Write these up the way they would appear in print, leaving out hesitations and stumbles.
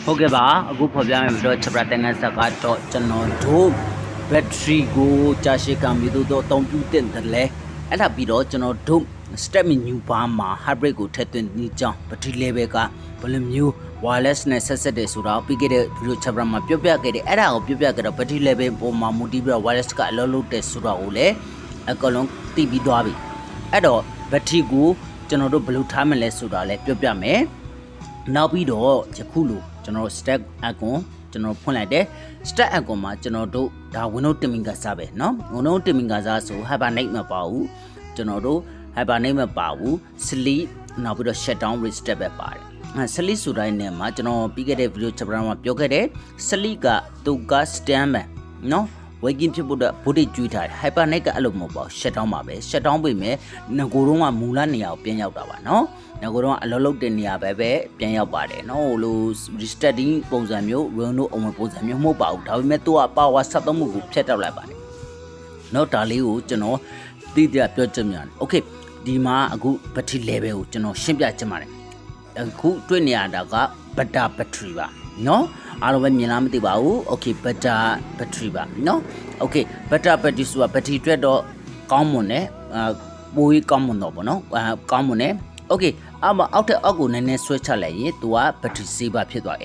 ဟုတ်ကဲ့ပါအခုဖော်ပြမယ်ပြီးတော့ချက်ပြတဲ့ငန်းဆက်ကတော့ကျွန်တော်တို့ဘက်ထရီကိုကြာရှည်ကံပြီးတော့အသုံးပြုတဲ့လဲအဲ့ဒါပြီးတော့ကျွန်တော်တို့ step menu bar မှာ hybrid ကိုထည့်သွင်းနေကြောင်း battery level ကဘယ်လိုမျိုး wireless နဲ့ဆက်ဆက်တယ်ဆိုတာပြီးခဲ့တဲ့ video chapter မှာပြောပြခဲ့တယ်အဲ့ဒါကိုပြောပြခဲ့တော့ battery level ပုံမှာ multi wireless ကအလုပ်လုပ်တယ်ဆိုတာကိုလည်းအကလုံးသိပြီးသွားပြီအဲ့တော့ battery ကိုကျွန်တော်တို့ဘယ်လိုထားမလဲဆိုတာလည်းပြောပြမယ်နောက်ပြီးတော့ယခုလိုကျွန်တော် stack icon ကျွန်တော်ဖွင့်လိုက်တယ် stack icon မှာကျွန်တော်တို့ဒါ Windows 10 ကစားပဲเนาะ Windows 10 ကစားဆို Hibernate မပါဘူးကျွန်တော်တို့ Hibernate မပါဘူး Sleep နောက်ပြီးတော့ Shutdown Restart ပဲပါတယ်Sleep ဆိုတိုင်းနဲ့မှာကျွန်တော်ပြီးခဲ့တဲ့ video chapter မှာပြောခဲ့တယ် Sleep ကသူက stand man เนาะwaking ဖြစ်ဖို့အတွက် voltage ကျွေးထားတယ် Hibernate ကအဲ့လိုမဟုတ်ပါဘူး Shutdown ပါပဲ Shutdown ပြင်မဲ့ငကိုတော့ကမူလနေရာကိုပြန်ရောက်တာပါเนาะငါကတော့အလုံးလုံးတဲ့နေရာပဲပြန်ရောက်ပါတယ်เนาะဟိုလို restarting ပုံစံမျိုး Windows အဝင်ပုံစံမျိုးမဟုတ်ပါဘူးဒါပေမဲ့သူက power ဆက်သုံးမှုကိုဖြတ်တောက်လိုက်ပါတယ်เนาะဒါလေးကိုကျွန်တော်သိကြပြောချင်ပါတယ် okay ဒီမှာအခု battery level ကိုကျွန်တော်ရှင်းပြချင်ပါတယ်အခုတွေ့နေရတာက beta battery ပါเนาะအားလုံးပဲမြင်လားမသိပါဘူး okay beta battery ပါเนาะ okay beta battery ဆိုတာ battery အတွက်တော့ကောင်းမွန်တယ်ပိုးကောင်းမွန်တော့ဗောနော်ကောင်းမွန်တယ်okay အောက်ထက်အောက်ကိုနည်းနည်းဆွဲချလိုက်ရင်သူက battery saver ဖြစ်သွား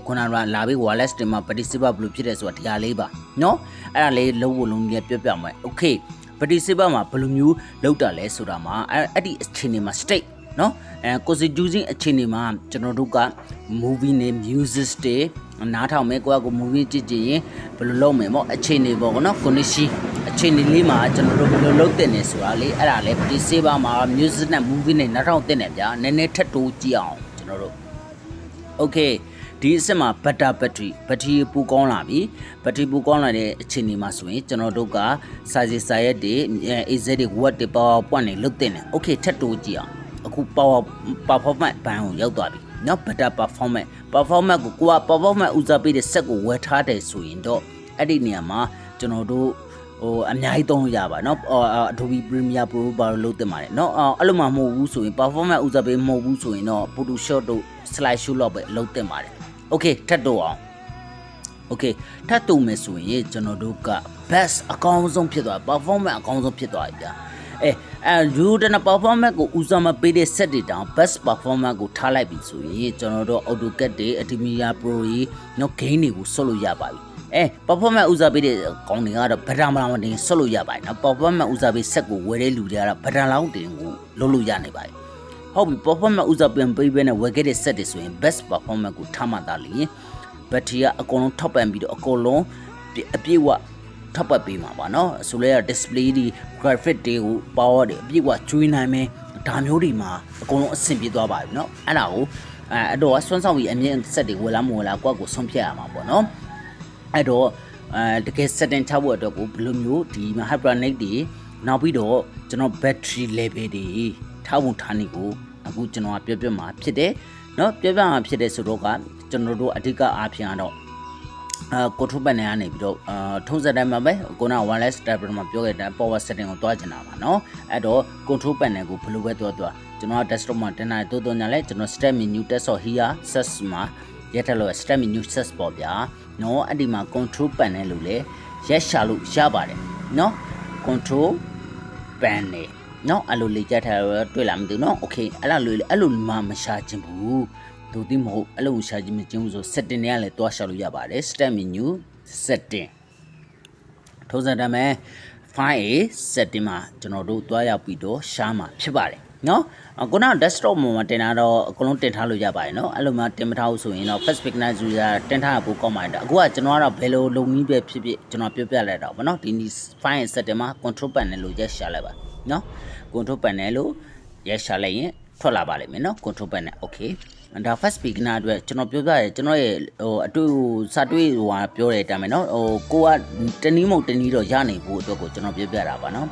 ခုနကလာပြီး wireless တင်မှာ battery saver ဘယ်လိုဖြစ်လဲဆိုတာဒီဟာလေးပါเนาะအဲ့ဒါလေးလုံးဝလုံးလေးပြောပြမယ် okay battery saver မှာဘယ်လိုမျိုးလောက်တာလဲဆိုတာမှာအဲ့ဒီအခြေအနေမှာ state เนาะconstitution အခြေအနေမှာကျွန်တော်တို့က movie နဲ့ music တွေနားထောင်မယ်ကိုက movie ကြည့်ကြည့်ရင်ဘယ်လိုလုပ်မယ်ပေါ့အခြေအနေပေါ့เนาะ condition အခြေအနေလေးမှာကျွန်တော်တို့ဘယ်လိုလုပ်တဲ့နေဆိုတာလေအဲ့ဒါလေ battery saver မှာ music နဲ့ movie နဲ့နားထောင်တဲ့နေဗျာနည်းနည်းထပ်တိုးကြည့်အောင်ကျွန်တော်တို့ okay ဒီအစစ်မှာ beta battery ပူကောင်းလာပြီ battery ပူကောင်းလာတဲ့အခြေအနေမှာဆိုရင်ကျွန်တော်တို့ကစာစီစာရက်တွေ AZ တွေ word တွေ PowerPoint တွေလုပ်တဲ့နေ okay ထပ်တိုးကြည့်အောင်အခု performance ဘန်းကိုရောက်သွားပြီเนาะ better performance ကိုကိုက performance ဦးစားပေးတဲ့ set ကိုဝယ်ထားတယ်ဆိုရင်တော့အဲ့ဒီနေရာမှာကျွန်တော်တို့အများကြီးသုံးလို့ရပါเนาะ Adobe Premiere Pro ဘာလို့လုပ်တင်ပါတယ်เนาะအဲ့လိုမှမဟုတ်ဘူးဆိုရင် performance ဦးစားပေးမဟုတ်ဘူးဆိုရင်တော့ Photoshop တို့ slideshow လောက်ပဲလုပ်တင်ပါတယ် okay ထပ်တော့အောင် okay ထပ်တော့မယ်ဆိုရင်ကျွန်တော်တို့က best အကောင်းဆုံးဖြစ်သွား performance အကောင်းဆုံးဖြစ်သွားပြီဗျာယူဒနာ performance ကိုဦးစားမပေးတဲ့ set တွေတောင် best performance ကိုထားလိုက်ပြီဆိုရင်ကျွန်တော်တို့ AutoCAD တွေ Premiere Pro ကြီးเนาะ gain တွေကိုဆွတ်လို့ရပါပြီperformance ဦးစားပေးတဲ့ကောင်းတွေကတော့ဗဒံမလောင်တင်ဆွတ်လို့ရပါတယ်နော် performance ဦးစားပေး set ကိုဝယ်တဲ့လူတွေကတော့ဗဒံလောင်တင်ကိုလုပ်လို့ရနေပါတယ်ဟုတ်ပြီ performance ဦးစားပေးပဲနဲ့ဝယ်ခဲ့တဲ့ set တွေဆိုရင် best performance ကိုထားမှသာလျင် battery ကအကုန်လုံးထောက်ပံ့ပြီးတော့အကုန်လုံးအပြည့်အဝထောက်ပံ့ပေးမှာပါเนาะဆိုလဲ display တွေ graphic တွေကို power တွေအပြည့်အဝကျွေးနိုင်မယ်ဒါမျိုးတွေမှာအကုန်လုံးအဆင်ပြေသွားပါပြီเนาะအဲ့ဒါကိုအဲ့တော့စွမ်းဆောင်ပြီးအမြင့် set တွေဝယ်လားမဝယ်လားကိုယ့်ကိုဆုံးဖြတ်ရမှာပေါ့เนาะအဲ့တော့တကယ် setting ချဖို့အတွက်ကိုဘယ်လိုမျိုးဒီ Hibernate တွေနောက်ပြီးတော့ကျွန်တော် battery level တွေထားဖို့ထားနေကိုအခုကျွန်တော်ကပြောပြမှာဖြစ်တယ်เนาะပြောပြမှာဖြစ်တယ်ဆိုတော့ကကျွန်တော်တို့အဓိကအားဖြင့်ကတော့control panel ကနေပြီးတော့ထုံးစံတိုင်းမှာပဲခုနက wireless driver မှာပြောခဲ့တဲ့ power setting ကိုတွားချင်တာပါเนาะအဲ့တော့ control panel ကိုဘယ်လိုပဲတွားကျွန်တော်က desktop မှာတင်လိုက်တိုးညာလဲကျွန်တော် step menu test or here search မှာရထလို့ step menu search ပေါ့ဗျာเนาะအဲ့ဒီမှာ control panel လို့လေရက်ရှာလို့ရပါတယ်เนาะ control panel เนาะအဲ့လိုလေကြထားတွေ့လာမသိဘူးเนาะ okay အဲ့လိုမှမရှာချင်ဘူးဒုတိမဟုတ်အဲ့လိုရှာချင်မချင်ဘူးဆို setting တွေကလည်းတွားရှာလို့ရပါတယ် step menu setting ထုံးစံတိုင်းမှာ file setting မှာကျွန်တော်တို့တွားရောက်ပြီးတော့ရှာမှာဖြစ်ပါတယ်เนาะခုနက desktop မှာတင်တာတော့အကုန်လုံးတင်ထားလို့ရပါတယ်เนาะအဲ့လိုမှတင်မထားဘူးဆိုရင်တော့ first beginner user တင်ထားဖို့ကောင်းပါတယ်အခုကကျွန်တော်ကတော့ဘယ်လိုလုပ်နည်းပဲဖြစ်ဖြစ်ကျွန်တော်ပြောပြလိုက်တော့ဗောနော်ဒီ file setting မှာ control panel လို့ရက်ရှာလိုက်ပါเนาะ control panel လို့ရက်ရှာလိုက်ရင်ထွက်လာပါလိမ့်မယ်เนาะ control panel okay ဒါ first beginner အတွက်ကျွန်တော်ပြောပြရဲကျွန်တော်ရဲ့အတွေ့စာတွေ့ပြောတဲ့အတိုင်းပဲเนาะကိုကတနည်းမဟုတ်တနည်းတော့ရနိုင်ဖို့အတွက်ကိုကျွန်တော်ပြောပြတာပါเนาะ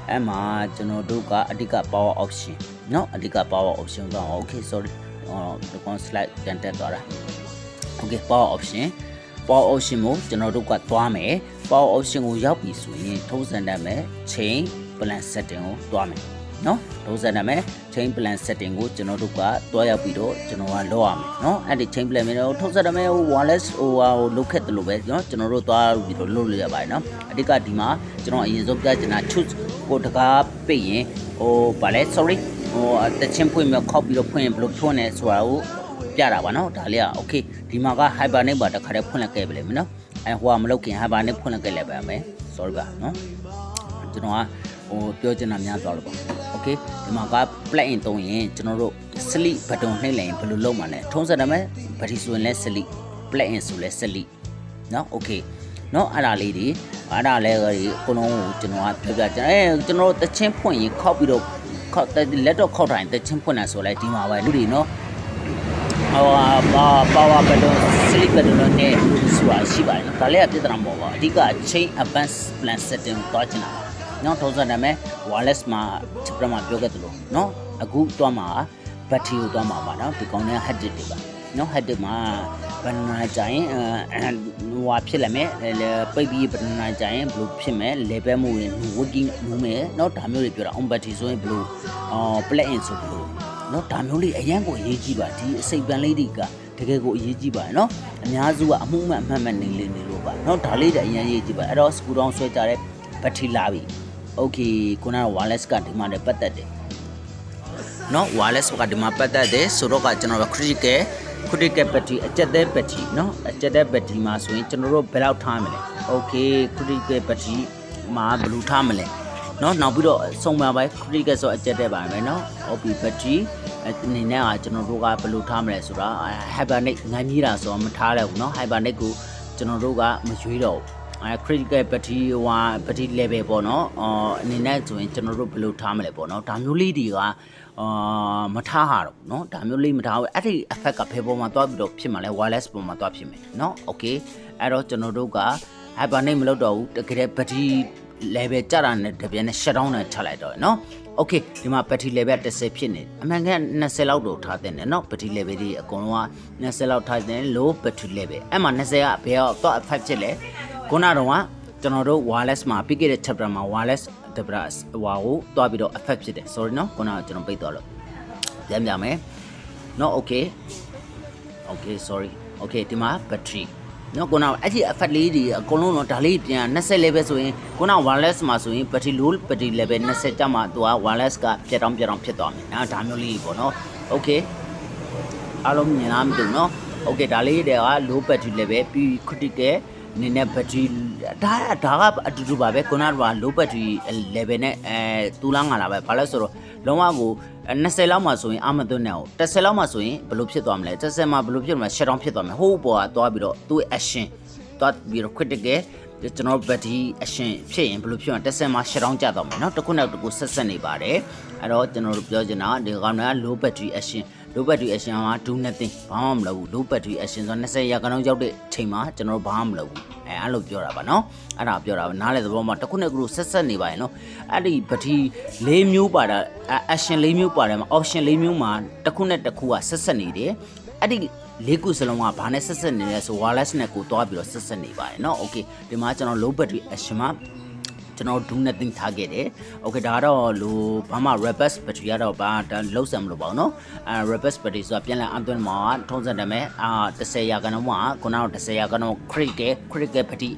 အဲ့မှာကျွန်တော်တို့ကအဓိက power option เนาะအဓိက power option တော့ okay sorry ဒီကွန် slide ပြန်တက်သွားတာ okay power option ကိုကျွန်တော်တို့ကသွားမယ် power option ကိုရောက်ပြီဆိုရင်ထုံးစံတတ်မယ် chain plan setting ကိုသွားမယ် နော်ထုံးစံနာမည် chain plan setting ကိုကျွန်တော်တို့ကတွားရောက်ပြီးတော့ကျွန်တော်ကလောက်ရမယ်နော်အဲ့ဒီ chain plan မျိုးထုံးစံနာမည် wireless ဟိုလုတ်ခက်တယ်လို့ပဲနော်ကျွန်တော်တို့တွားပြီးတော့လုတ်လို့ရပါတယ်နော်အဓိကဒီမှာကျွန်တော်အရင်ဆုံးပြချင်တာ choose ကိုတကားပိတ်ရင်ဟိုဗာလဲ sorry ဟိုတချင်းဖွင့်ပြီးခောက်ပြီးတော့ဖွင့်ရင်ဘယ်လိုဖွင့်လဲဆိုတာကိုပြတာပါနော်ဒါလေးက okay ဒီမှာက hibernate ပါတခါတည်းဖွင့်လိုက်ခဲ့ပြီလေမနော်အဲဟိုကမလုပ်ခင် hibernate ဖွင့်လိုက်ခဲ့လိုက်ပါမယ် sorry ပါနော်ကျွန်တော်ကဟိုပြောချင်တာများသွားလို့ပါ okay ဒီမှာက plug in သုံးရင်ကျွန်တော်တို့ sleep button နှိပ်လိုက်ရင်ဘယ်လိုလုပ်မှာလဲထုံးစံနာမည် battery ဆိုရင်လဲ sleep plug in ဆိုလဲ sleep နော် okay နော်အဲ့ဒါလေးတွေအဲ့ဒါလဲအကုန်လုံးကိုကျွန်တော်ကပြောပြချင်ကျွန်တော်တချင်းဖွင့်ရင်ခောက်ပြီးတော့ခောက်လက်တော့ခောက်တိုင်းတချင်းဖွင့်တာဆိုလဲဒီမှာပဲလူတွေနော်ဟိုpower button sleep button နဲ့ဆိုတာရှိပါတယ်ဒါလေးကပြဿနာမဟုတ်ပါဘူးအဓိက chain advanced plan setting ကိုတွားချင်တာနော်ထုံးစံနာမည် wireless မှာချက်ပြမှာပြောခဲ့သလိုနော်အခုတွားမှာ battery ကိုတွားမှာပါနော်ဒီကောင်တွေက head disk တွေပါနော် head disk မှာဘယ်နာကြရင်ဟိုဖြစ်လာမယ်ပိတ်ပြီးဘယ်နာကြရင်ဘယ်လိုဖြစ်မယ် level မှုရင် working မှုမယ်နော်ဒါမျိုးတွေပြောတာ on battery ဆိုရင်ဘယ်လိုplug in ဆိုဘယ်လိုနော်ဒါမျိုးလေးအရန်ကိုအရေးကြီးပါဒီအစိပ်ပန်လေးတွေကတကယ်ကိုအရေးကြီးပါတယ်နော်အများစုကအမှုမှန်အမှန်မှန်နေလို့ပါနော်ဒါလေးတွေအရန်ရေးကြည့်ပါအဲ့တော့ screw down ဆွဲကြတဲ့ battery လာပြီ okay ခုနက wireless ကဒီမှာလည်းပတ်သက်တယ်နော် wireless ကဒီမှာပတ်သက်တယ်ဆိုတော့ကကျွန်တော် critical battery အကျက်တဲ့ battery နော်အကျက်တဲ့ battery မှာဆိုရင်ကျွန်တော်တို့ဘယ်လောက်ထားမလဲ okay critical battery မှာဘယ်လိုထားမလဲနော်နောက်ပြီးတော့စုံပါပဲ critical ဆိုအကျက်တဲ့ပါမယ်နော် okay battery အနေနဲ့ကကျွန်တော်တို့ကဘယ်လိုထားမလဲဆိုတာ hibernate ငန်းကြီးတာဆိုတော့မထားရဘူးနော် hibernate ကိုကျွန်တော်တို့ကမရွေးတော့ဘူးcritical battery battery level ပေါ့နော်အနေနဲ့ဆိုရင်ကျွန်တော်တို့ဘယ်လိုထားမလဲပေါ့နော်ဒါမျိုးလေးတွေကမထားရတော့เนาะဒါမျိုးလေးမထားဘူးအဲ့ဒီ effect ကဘယ်ပေါ်မှာသွားပြီးတော့ဖြစ်မှာလဲ wireless ပေါ်မှာသွားဖြစ်မယ်เนาะ okay အဲ့တော့ကျွန်တော်တို့က hibernate မလုပ်တော့ဘူးတကယ် battery level ကျတာနဲ့တပြိုင်နဲ့ shut down နဲ့ချလိုက်တော့เนาะ okay ဒီမှာ battery level 10ဖြစ်နေအမှန်ကန်20လောက်တော့ထားတဲ့เนาะ battery level တွေအကုန်လုံးက20လောက်ထားတဲ့ low battery level အဲ့မှာ20ကဘယ်တော့ effect ဖြစ်လဲခုနကတော့ကျွန်တော်တို့ wireless မှာပြီးခဲ့တဲ့ chapter မှာ wireless device ဟိုတွားပြီးတော့ effect ဖြစ်တယ် sorry နော်ခုနကကျွန်တော်ပိတ်သွားလို့ပြန်ပြမယ်နော် okay sorry okay ဒီမှာ battery နော်ခုနအဲ့ဒီ effect လေးတွေအကုန်လုံးတော့ဒါလေးပြန်20 level ဆိုရင်ခုန wireless မှာဆိုရင် battery low battery level 20ကျမှသူက wireless ကပြတ်တောင်းဖြစ်သွားမယ်နော်ဒါမျိုးလေးပေါ့နော် okay အားလုံးမြင်လားမသိဘူးနော် okay ဒါလေးတွေက low battery level ပြီး criticalနေနဲ့ battery ဒါကအတူတူပါပဲခုနက low battery level နဲ့တူလားငါလားပဲဘာလဲဆိုတော့လုံးဝကို20လောက်မှဆိုရင်အမသွင်းနေအောင်10လောက်မှဆိုရင်ဘယ်လိုဖြစ်သွားမလဲ10မှာဘယ်လိုဖြစ်မလဲ shut down ဖြစ်သွားမယ်ဟိုးပေါ်ကသွားပြီးတော့သူ့ action သွားပြီးတော့ critical ကျွန်တော် battery action ဖြစ်ရင်ဘယ်လိုဖြစ်မှာ10မှာ shut down ကျသွားမယ်เนาะတစ်ခုနဲ့တစ်ခုဆက်နေပါတယ်အဲ့တော့ကျွန်တော်တို့ပြောချင်တာဒီကောင်က low battery action low battery action မှာ do nothing ဘာမှမလုပ်ဘူး low battery action ဆို20ရာခိုင်နှုန်းရောက်တဲ့ချိန်မှာကျွန်တော်ဘာမှမလုပ်ဘူးအဲ့လိုပြောတာပါเนาะအဲ့ဒါပြောတာပါနားလေသဘောမှာတစ်ခုနဲ့တစ်ခုဆက်နေပါရဲ့เนาะအဲ့ဒီ battery ၄မျိုးပါတာ action ၄မျိုးပါတယ်မှာ option ၄မျိုးမှာတစ်ခုနဲ့တစ်ခုကဆက်နေတယ်အဲ့ဒီလေးခုစလုံးကဘာနဲ့ဆက်နေလဲဆို wireless နဲ့ကိုတွားပြီးတော့ဆက်နေပါတယ်เนาะ okay ဒီမှာကျွန်တော် low battery action မှာကျွန်တော် do nothing ထားခဲ့တယ် okay ဒါကတော့လို့ဘာမှ robust battery ကတော့ဘာလုံးစံမလို့ပါဘူးเนาะrobust battery ဆိုတာပြန်လဲအသွင်းမှာထုံးစံတယ်မယ်10ရာခိုင်နှုန်းမှာခုနက10ရာခိုင်နှုန်း critical battery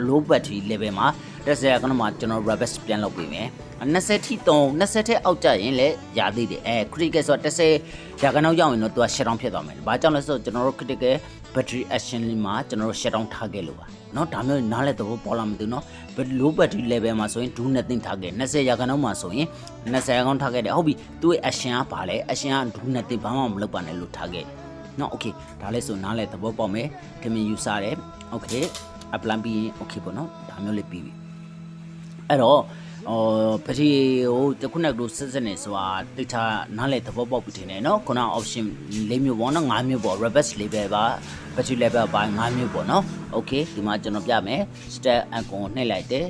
low battery level မှာ10ရာခိုင်နှုန်းမှာကျွန်တော် robust ပြန်လုပ်ပေးမယ်20ထိ20ထက်အောက်ကျရင်လည်းရသေးတယ်critical ဆိုတာ10ရာခိုင်နှုန်းရောက်ရင်တော့သူက shut down ဖြစ်သွားမယ်ဘာကြောင့်လဲဆိုတော့ကျွန်တော်တို့ critical battery action မှာကျွန်တော်တို့ shut down ထားခဲ့လို့ပါเนาะဒါမျိုးနားလဲတော့ပေါ်လာမသိဘူးเนาะ low battery level မှာဆိုရင် do nothing ထားခဲ့20ရာခိုင်နှုန်းမှာဆိုရင်20ရာခိုင်နှုန်းထားခဲ့တယ်ဟုတ်ပြီသူ့ရဲ့ action ကဘာလဲ action က do nothing ဘာမှမလုပ်ပါနဲ့လို့ထားခဲ့เนาะ okay ဒါလဲဆိုနားလဲသဘောပေါက်မယ်ထင်မြင်ယူဆတယ် okay apply ပြီးရင် okay ပေါ့เนาะဒါမျိုးလေးပြီးပြီအဲ့တော့ပတိဟိုတခုနဲ့ကဆက်နေဆိုတာတိတ်ထားနားလေသဘောပေါက်ပြီးတင်တယ်เนาะခုန option ၄မျိုးပေါ့เนาะ၅မျိုးပေါ့ robust level ပါ battery level ပါ၅မျိုးပေါ့เนาะ okay ဒီမှာကျွန်တော်ပြမယ် step icon နှိပ်လိုက်တယ်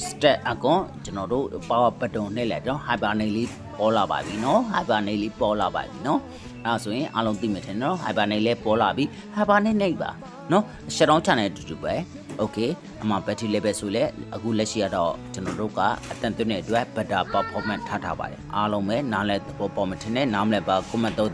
step icon ကျွန်တော်တို့ power button နှိပ်လိုက်တော့ hibernate လေးပေါ်လာပါပြီเนาะ hibernate လေးပေါ်လာပါပြီเนาะအဲ့ဆိုရင်အားလုံးသိမယ်ထင်เนาะ hibernate လေးပေါ်လာပြီ hibernate နှိပ်ပါเนาะ shut down channel တူတူပဲ okay အမှ battery level ဆိုလဲအခုလက်ရှိကတော့ကျွန်တော်တို့ကအတန်သွင်းတဲ့အတွက် better performance ထားပါတယ်အားလုံးပဲနားလဲသဘောပေါက်မှထင်တယ်နားမလဲပါ comment တော့